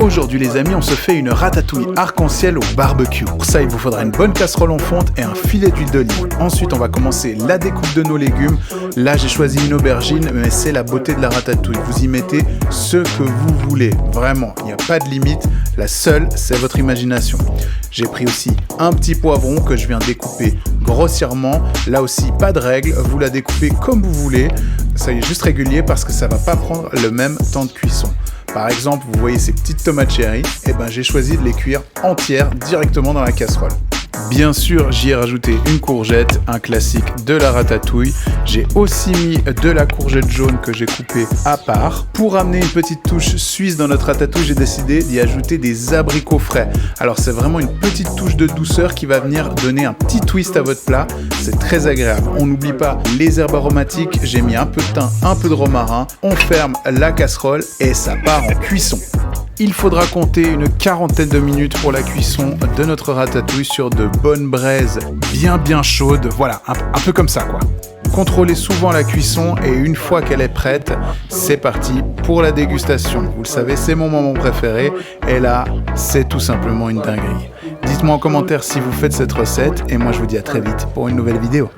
Aujourd'hui les amis, on se fait une ratatouille arc-en-ciel au barbecue. Pour ça, il vous faudra une bonne casserole en fonte et un filet d'huile d'olive. Ensuite, on va commencer la découpe de nos légumes. Là, j'ai choisi une aubergine, mais c'est la beauté de la ratatouille. Vous y mettez ce que vous voulez. Vraiment, il n'y a pas de limite. La seule, c'est votre imagination. J'ai pris aussi un petit poivron que je viens découper grossièrement. Là aussi, pas de règle. Vous la découpez comme vous voulez. Ça y est, juste régulier parce que ça ne va pas prendre le même temps de cuisson. Par exemple, vous voyez ces petites tomates cherry, et j'ai choisi de les cuire entières directement dans la casserole. Bien sûr, j'y ai rajouté une courgette, un classique de la ratatouille. J'ai aussi mis de la courgette jaune que j'ai coupée à part. Pour amener une petite touche suisse dans notre ratatouille, j'ai décidé d'y ajouter des abricots frais. Alors c'est vraiment une petite touche de douceur qui va venir donner un petit twist à votre plat. C'est très agréable. On n'oublie pas les herbes aromatiques. J'ai mis un peu de thym, un peu de romarin. On ferme la casserole et ça part en cuisson. Il faudra compter une quarantaine de minutes pour la cuisson de notre ratatouille sur de bonnes braises bien chaudes. Voilà, un peu comme ça quoi. Contrôlez souvent la cuisson et une fois qu'elle est prête, c'est parti pour la dégustation. Vous le savez, c'est mon moment préféré et là, c'est tout simplement une dinguerie. Dites-moi en commentaire si vous faites cette recette et moi je vous dis à très vite pour une nouvelle vidéo.